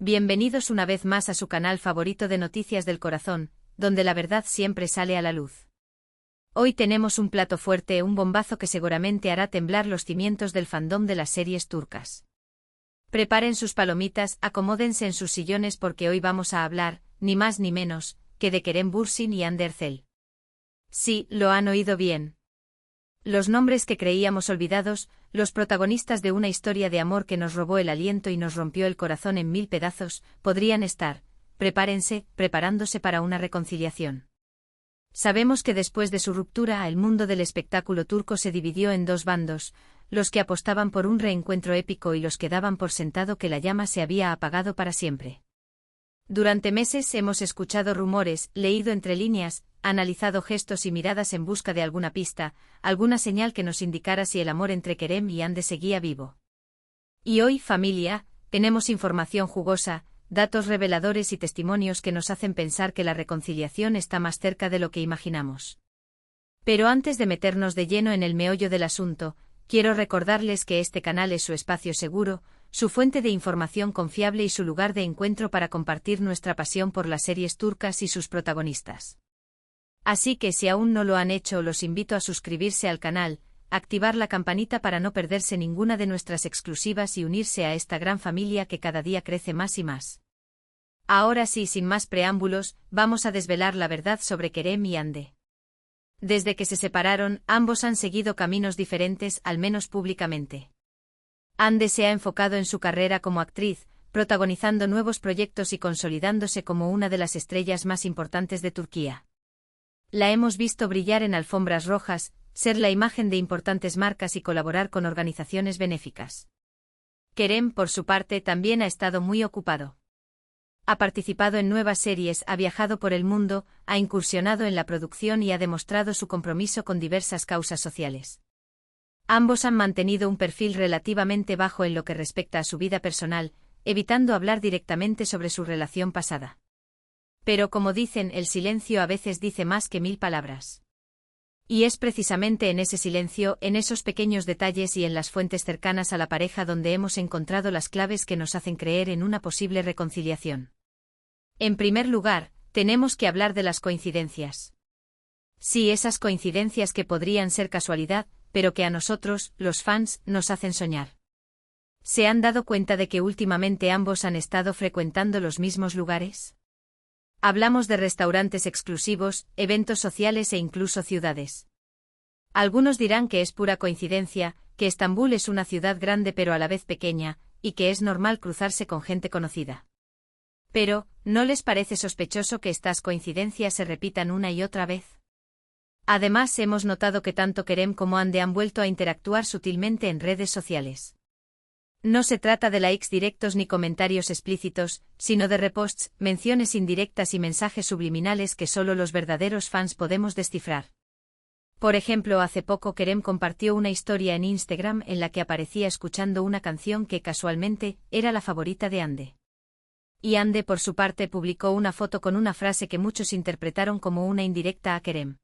Bienvenidos una vez más a su canal favorito de Noticias del Corazón, donde la verdad siempre sale a la luz. Hoy tenemos un plato fuerte, un bombazo que seguramente hará temblar los cimientos del fandom de las series turcas. Preparen sus palomitas, acomódense en sus sillones porque hoy vamos a hablar, ni más ni menos, que de Kerem Bürsin y Hande Erçel. Sí, lo han oído bien. Los nombres que creíamos olvidados, los protagonistas de una historia de amor que nos robó el aliento y nos rompió el corazón en mil pedazos, podrían estar, preparándose para una reconciliación. Sabemos que después de su ruptura, el mundo del espectáculo turco se dividió en dos bandos, los que apostaban por un reencuentro épico y los que daban por sentado que la llama se había apagado para siempre. Durante meses hemos escuchado rumores, leído entre líneas, analizado gestos y miradas en busca de alguna pista, alguna señal que nos indicara si el amor entre Kerem y Hande seguía vivo. Y hoy, familia, tenemos información jugosa, datos reveladores y testimonios que nos hacen pensar que la reconciliación está más cerca de lo que imaginamos. Pero antes de meternos de lleno en el meollo del asunto, quiero recordarles que este canal es su espacio seguro, su fuente de información confiable y su lugar de encuentro para compartir nuestra pasión por las series turcas y sus protagonistas. Así que si aún no lo han hecho, los invito a suscribirse al canal, activar la campanita para no perderse ninguna de nuestras exclusivas y unirse a esta gran familia que cada día crece más y más. Ahora sí, sin más preámbulos, vamos a desvelar la verdad sobre Kerem y Hande. Desde que se separaron, ambos han seguido caminos diferentes, al menos públicamente. Hande se ha enfocado en su carrera como actriz, protagonizando nuevos proyectos y consolidándose como una de las estrellas más importantes de Turquía. La hemos visto brillar en alfombras rojas, ser la imagen de importantes marcas y colaborar con organizaciones benéficas. Kerem, por su parte, también ha estado muy ocupado. Ha participado en nuevas series, ha viajado por el mundo, ha incursionado en la producción y ha demostrado su compromiso con diversas causas sociales. Ambos han mantenido un perfil relativamente bajo en lo que respecta a su vida personal, evitando hablar directamente sobre su relación pasada. Pero como dicen, el silencio a veces dice más que 1000 palabras. Y es precisamente en ese silencio, en esos pequeños detalles y en las fuentes cercanas a la pareja donde hemos encontrado las claves que nos hacen creer en una posible reconciliación. En primer lugar, tenemos que hablar de las coincidencias. Sí, esas coincidencias que podrían ser casualidad, pero que a nosotros, los fans, nos hacen soñar. ¿Se han dado cuenta de que últimamente ambos han estado frecuentando los mismos lugares? Hablamos de restaurantes exclusivos, eventos sociales e incluso ciudades. Algunos dirán que es pura coincidencia, que Estambul es una ciudad grande pero a la vez pequeña, y que es normal cruzarse con gente conocida. Pero, ¿no les parece sospechoso que estas coincidencias se repitan una y otra vez? Además, hemos notado que tanto Kerem como Hande han vuelto a interactuar sutilmente en redes sociales. No se trata de likes directos ni comentarios explícitos, sino de reposts, menciones indirectas y mensajes subliminales que solo los verdaderos fans podemos descifrar. Por ejemplo, hace poco Kerem compartió una historia en Instagram en la que aparecía escuchando una canción que casualmente era la favorita de Hande. Y Hande por su parte publicó una foto con una frase que muchos interpretaron como una indirecta a Kerem.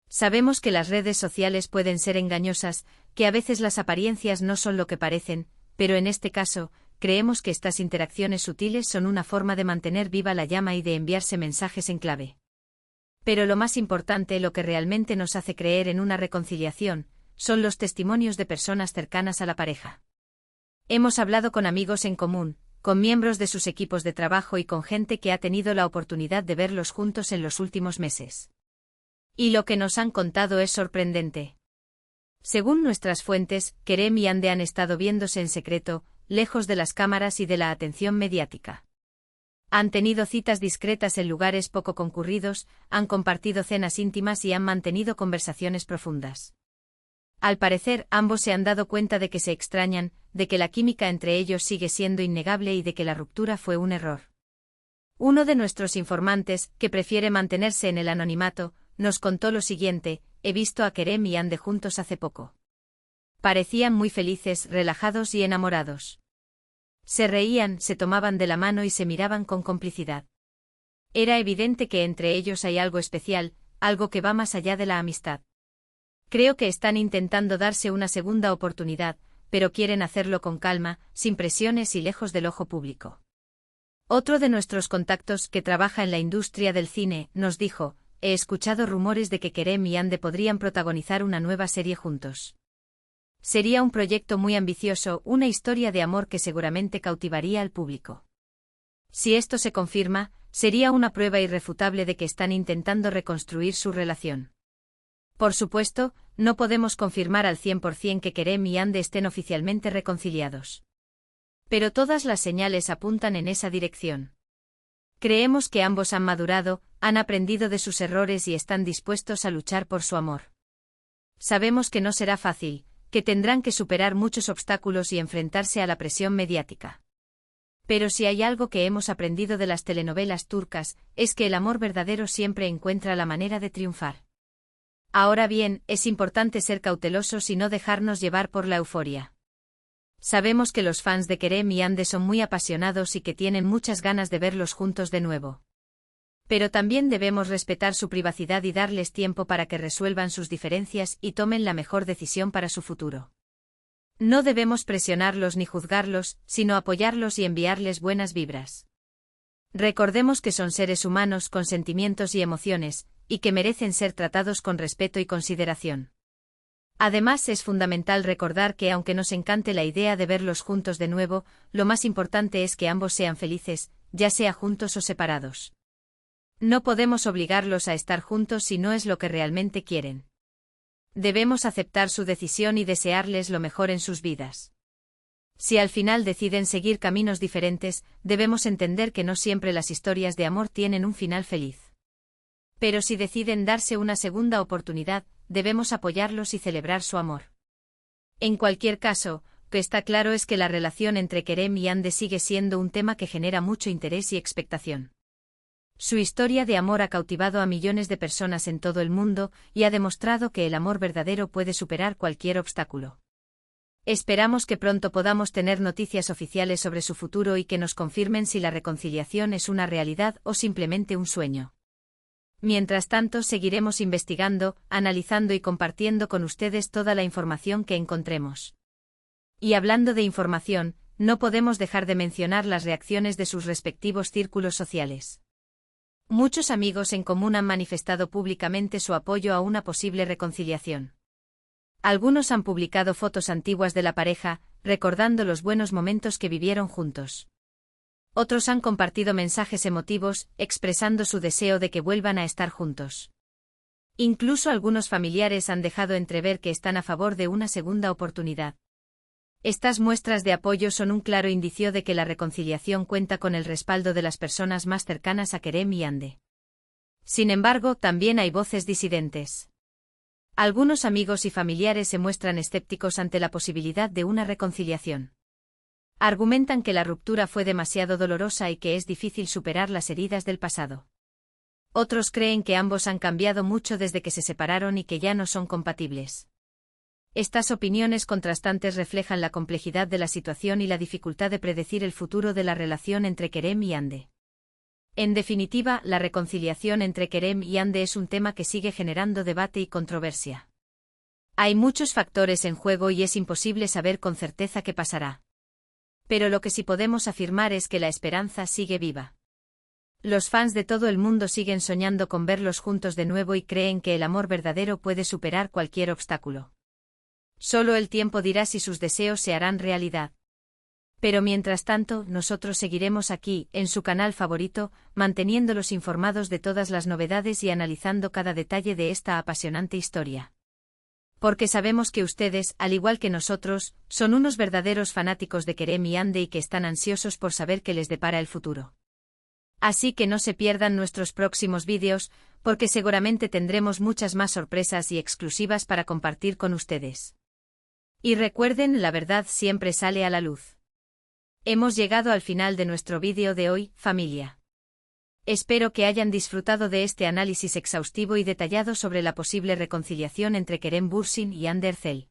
Sabemos que las redes sociales pueden ser engañosas, que a veces las apariencias no son lo que parecen, pero en este caso, creemos que estas interacciones sutiles son una forma de mantener viva la llama y de enviarse mensajes en clave. Pero lo más importante, lo que realmente nos hace creer en una reconciliación, son los testimonios de personas cercanas a la pareja. Hemos hablado con amigos en común, con miembros de sus equipos de trabajo y con gente que ha tenido la oportunidad de verlos juntos en los últimos meses. Y lo que nos han contado es sorprendente. Según nuestras fuentes, Kerem y Hande han estado viéndose en secreto, lejos de las cámaras y de la atención mediática. Han tenido citas discretas en lugares poco concurridos, han compartido cenas íntimas y han mantenido conversaciones profundas. Al parecer, ambos se han dado cuenta de que se extrañan, de que la química entre ellos sigue siendo innegable y de que la ruptura fue un error. Uno de nuestros informantes, que prefiere mantenerse en el anonimato, nos contó lo siguiente: he visto a Kerem y Hande juntos hace poco. Parecían muy felices, relajados y enamorados. Se reían, se tomaban de la mano y se miraban con complicidad. Era evidente que entre ellos hay algo especial, algo que va más allá de la amistad. Creo que están intentando darse una segunda oportunidad, pero quieren hacerlo con calma, sin presiones y lejos del ojo público. Otro de nuestros contactos, que trabaja en la industria del cine, nos dijo: he escuchado rumores de que Kerem y Yandhi podrían protagonizar una nueva serie juntos. Sería un proyecto muy ambicioso, una historia de amor que seguramente cautivaría al público. Si esto se confirma, sería una prueba irrefutable de que están intentando reconstruir su relación. Por supuesto, no podemos confirmar al 100% que Kerem y Yandhi estén oficialmente reconciliados. Pero todas las señales apuntan en esa dirección. Creemos que ambos han madurado, han aprendido de sus errores y están dispuestos a luchar por su amor. Sabemos que no será fácil, que tendrán que superar muchos obstáculos y enfrentarse a la presión mediática. Pero si hay algo que hemos aprendido de las telenovelas turcas, es que el amor verdadero siempre encuentra la manera de triunfar. Ahora bien, es importante ser cautelosos y no dejarnos llevar por la euforia. Sabemos que los fans de Kerem y Yandhi son muy apasionados y que tienen muchas ganas de verlos juntos de nuevo. Pero también debemos respetar su privacidad y darles tiempo para que resuelvan sus diferencias y tomen la mejor decisión para su futuro. No debemos presionarlos ni juzgarlos, sino apoyarlos y enviarles buenas vibras. Recordemos que son seres humanos con sentimientos y emociones, y que merecen ser tratados con respeto y consideración. Además, es fundamental recordar que aunque nos encante la idea de verlos juntos de nuevo, lo más importante es que ambos sean felices, ya sea juntos o separados. No podemos obligarlos a estar juntos si no es lo que realmente quieren. Debemos aceptar su decisión y desearles lo mejor en sus vidas. Si al final deciden seguir caminos diferentes, debemos entender que no siempre las historias de amor tienen un final feliz. Pero si deciden darse una segunda oportunidad, debemos apoyarlos y celebrar su amor. En cualquier caso, lo que está claro es que la relación entre Kerem y Yandhi sigue siendo un tema que genera mucho interés y expectación. Su historia de amor ha cautivado a millones de personas en todo el mundo y ha demostrado que el amor verdadero puede superar cualquier obstáculo. Esperamos que pronto podamos tener noticias oficiales sobre su futuro y que nos confirmen si la reconciliación es una realidad o simplemente un sueño. Mientras tanto, seguiremos investigando, analizando y compartiendo con ustedes toda la información que encontremos. Y hablando de información, no podemos dejar de mencionar las reacciones de sus respectivos círculos sociales. Muchos amigos en común han manifestado públicamente su apoyo a una posible reconciliación. Algunos han publicado fotos antiguas de la pareja, recordando los buenos momentos que vivieron juntos. Otros han compartido mensajes emotivos, expresando su deseo de que vuelvan a estar juntos. Incluso algunos familiares han dejado entrever que están a favor de una segunda oportunidad. Estas muestras de apoyo son un claro indicio de que la reconciliación cuenta con el respaldo de las personas más cercanas a Kerem y Yandhi. Sin embargo, también hay voces disidentes. Algunos amigos y familiares se muestran escépticos ante la posibilidad de una reconciliación. Argumentan que la ruptura fue demasiado dolorosa y que es difícil superar las heridas del pasado. Otros creen que ambos han cambiado mucho desde que se separaron y que ya no son compatibles. Estas opiniones contrastantes reflejan la complejidad de la situación y la dificultad de predecir el futuro de la relación entre Kerem y Yandhi. En definitiva, la reconciliación entre Kerem y Yandhi es un tema que sigue generando debate y controversia. Hay muchos factores en juego y es imposible saber con certeza qué pasará. Pero lo que sí podemos afirmar es que la esperanza sigue viva. Los fans de todo el mundo siguen soñando con verlos juntos de nuevo y creen que el amor verdadero puede superar cualquier obstáculo. Solo el tiempo dirá si sus deseos se harán realidad. Pero mientras tanto, nosotros seguiremos aquí, en su canal favorito, manteniéndolos informados de todas las novedades y analizando cada detalle de esta apasionante historia. Porque sabemos que ustedes, al igual que nosotros, son unos verdaderos fanáticos de Kerem y Yandhi y que están ansiosos por saber qué les depara el futuro. Así que no se pierdan nuestros próximos vídeos, porque seguramente tendremos muchas más sorpresas y exclusivas para compartir con ustedes. Y recuerden, la verdad siempre sale a la luz. Hemos llegado al final de nuestro vídeo de hoy, familia. Espero que hayan disfrutado de este análisis exhaustivo y detallado sobre la posible reconciliación entre Kerem Bürsin y Hande Erçel.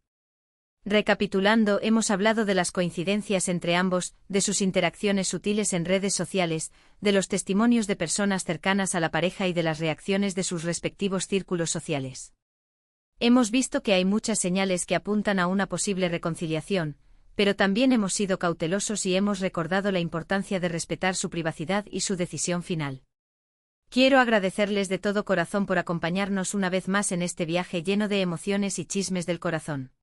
Recapitulando, hemos hablado de las coincidencias entre ambos, de sus interacciones sutiles en redes sociales, de los testimonios de personas cercanas a la pareja y de las reacciones de sus respectivos círculos sociales. Hemos visto que hay muchas señales que apuntan a una posible reconciliación, pero también hemos sido cautelosos y hemos recordado la importancia de respetar su privacidad y su decisión final. Quiero agradecerles de todo corazón por acompañarnos una vez más en este viaje lleno de emociones y chismes del corazón.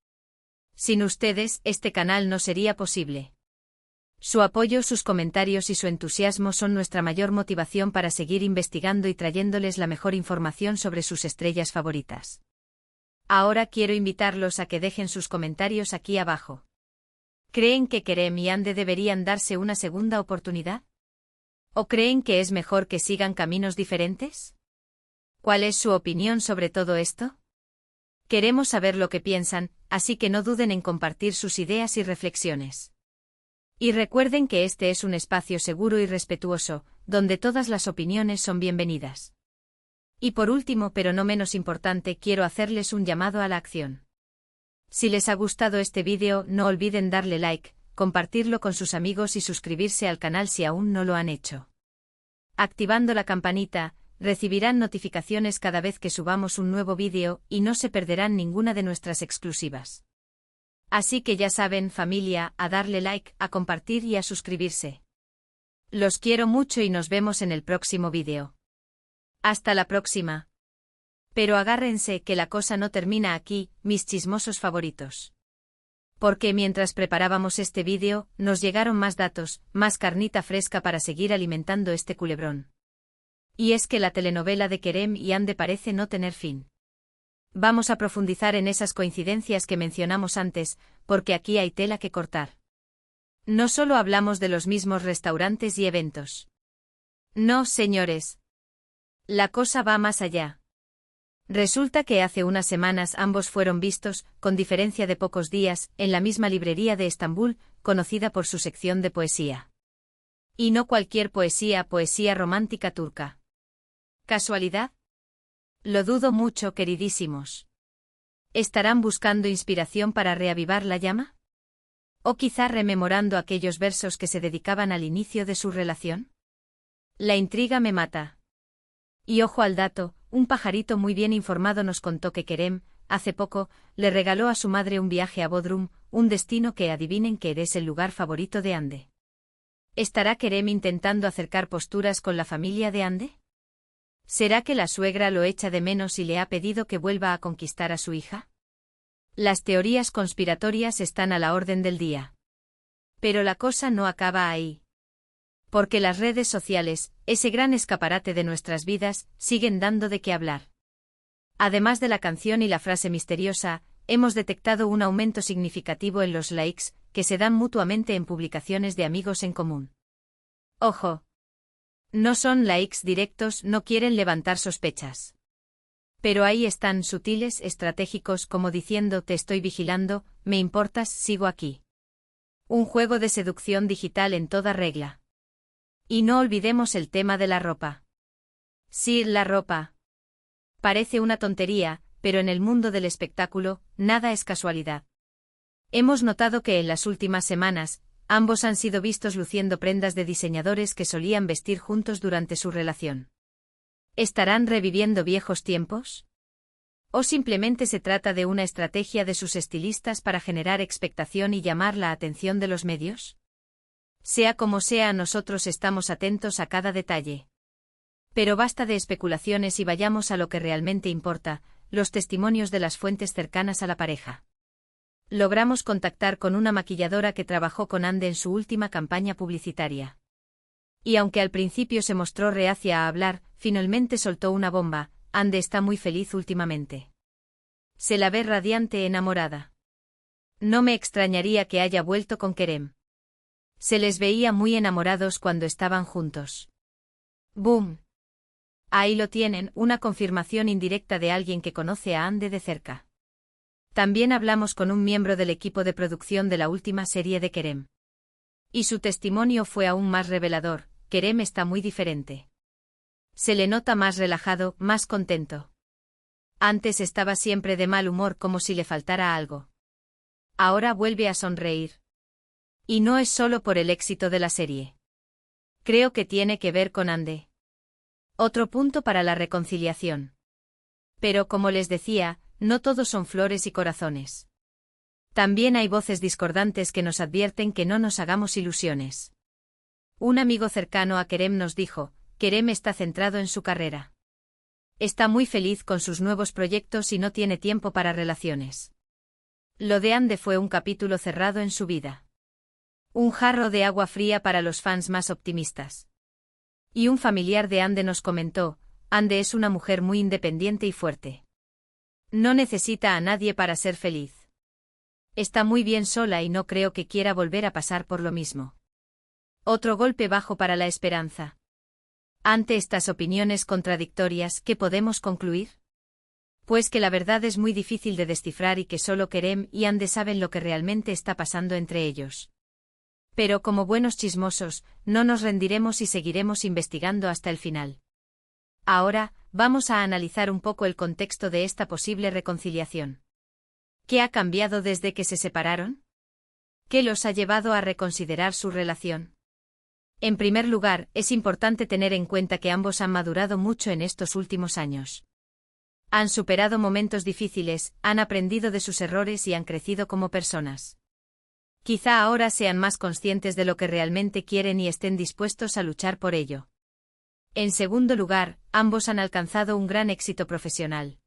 Sin ustedes, este canal no sería posible. Su apoyo, sus comentarios y su entusiasmo son nuestra mayor motivación para seguir investigando y trayéndoles la mejor información sobre sus estrellas favoritas. Ahora quiero invitarlos a que dejen sus comentarios aquí abajo. ¿Creen que Kerem y Ande deberían darse una segunda oportunidad? ¿O creen que es mejor que sigan caminos diferentes? ¿Cuál es su opinión sobre todo esto? Queremos saber lo que piensan, así que no duden en compartir sus ideas y reflexiones. Y recuerden que este es un espacio seguro y respetuoso, donde todas las opiniones son bienvenidas. Y por último, pero no menos importante, quiero hacerles un llamado a la acción. Si les ha gustado este vídeo, no olviden darle like, compartirlo con sus amigos y suscribirse al canal si aún no lo han hecho. Activando la campanita, recibirán notificaciones cada vez que subamos un nuevo vídeo y no se perderán ninguna de nuestras exclusivas. Así que ya saben, familia, a darle like, a compartir y a suscribirse. Los quiero mucho y nos vemos en el próximo vídeo. Hasta la próxima. Pero agárrense que la cosa no termina aquí, mis chismosos favoritos. Porque mientras preparábamos este vídeo, nos llegaron más datos, más carnita fresca para seguir alimentando este culebrón. Y es que la telenovela de Kerem y Ande parece no tener fin. Vamos a profundizar en esas coincidencias que mencionamos antes, porque aquí hay tela que cortar. No solo hablamos de los mismos restaurantes y eventos. No, señores. La cosa va más allá. Resulta que hace unas semanas ambos fueron vistos, con diferencia de pocos días, en la misma librería de Estambul, conocida por su sección de poesía. Y no cualquier poesía, poesía romántica turca. ¿Casualidad? Lo dudo mucho, queridísimos. ¿Estarán buscando inspiración para reavivar la llama? ¿O quizá rememorando aquellos versos que se dedicaban al inicio de su relación? La intriga me mata. Y ojo al dato, un pajarito muy bien informado nos contó que Kerem, hace poco, le regaló a su madre un viaje a Bodrum, un destino que adivinen que es el lugar favorito de Ande. ¿Estará Kerem intentando acercar posturas con la familia de Ande? ¿Será que la suegra lo echa de menos y le ha pedido que vuelva a conquistar a su hija? Las teorías conspiratorias están a la orden del día. Pero la cosa no acaba ahí. Porque las redes sociales, ese gran escaparate de nuestras vidas, siguen dando de qué hablar. Además de la canción y la frase misteriosa, hemos detectado un aumento significativo en los likes, que se dan mutuamente en publicaciones de amigos en común. ¡Ojo! No son likes directos, no quieren levantar sospechas. Pero ahí están, sutiles, estratégicos, como diciendo te estoy vigilando, me importas, sigo aquí. Un juego de seducción digital en toda regla. Y no olvidemos el tema de la ropa. Sí, la ropa. Parece una tontería, pero en el mundo del espectáculo, nada es casualidad. Hemos notado que en las últimas semanas, ambos han sido vistos luciendo prendas de diseñadores que solían vestir juntos durante su relación. ¿Estarán reviviendo viejos tiempos? ¿O simplemente se trata de una estrategia de sus estilistas para generar expectación y llamar la atención de los medios? Sea como sea, nosotros estamos atentos a cada detalle. Pero basta de especulaciones y vayamos a lo que realmente importa, los testimonios de las fuentes cercanas a la pareja. Logramos contactar con una maquilladora que trabajó con Ande en su última campaña publicitaria. Y aunque al principio se mostró reacia a hablar, finalmente soltó una bomba: Ande está muy feliz últimamente. Se la ve radiante, enamorada. No me extrañaría que haya vuelto con Kerem. Se les veía muy enamorados cuando estaban juntos. ¡Boom! Ahí lo tienen, una confirmación indirecta de alguien que conoce a Ande de cerca. También hablamos con un miembro del equipo de producción de la última serie de Kerem. Y su testimonio fue aún más revelador: Kerem está muy diferente. Se le nota más relajado, más contento. Antes estaba siempre de mal humor, como si le faltara algo. Ahora vuelve a sonreír. Y no es solo por el éxito de la serie. Creo que tiene que ver con Ande. Otro punto para la reconciliación. Pero como les decía, no todos son flores y corazones. También hay voces discordantes que nos advierten que no nos hagamos ilusiones. Un amigo cercano a Kerem nos dijo: Kerem está centrado en su carrera. Está muy feliz con sus nuevos proyectos y no tiene tiempo para relaciones. Lo de Ande fue un capítulo cerrado en su vida. Un jarro de agua fría para los fans más optimistas. Y un familiar de Ande nos comentó: Ande es una mujer muy independiente y fuerte. No necesita a nadie para ser feliz. Está muy bien sola y no creo que quiera volver a pasar por lo mismo. Otro golpe bajo para la esperanza. Ante estas opiniones contradictorias, ¿qué podemos concluir? Pues que la verdad es muy difícil de descifrar y que solo Kerem y Ande saben lo que realmente está pasando entre ellos. Pero como buenos chismosos, no nos rendiremos y seguiremos investigando hasta el final. Ahora, vamos a analizar un poco el contexto de esta posible reconciliación. ¿Qué ha cambiado desde que se separaron? ¿Qué los ha llevado a reconsiderar su relación? En primer lugar, es importante tener en cuenta que ambos han madurado mucho en estos últimos años. Han superado momentos difíciles, han aprendido de sus errores y han crecido como personas. Quizá ahora sean más conscientes de lo que realmente quieren y estén dispuestos a luchar por ello. En segundo lugar, ambos han alcanzado un gran éxito profesional.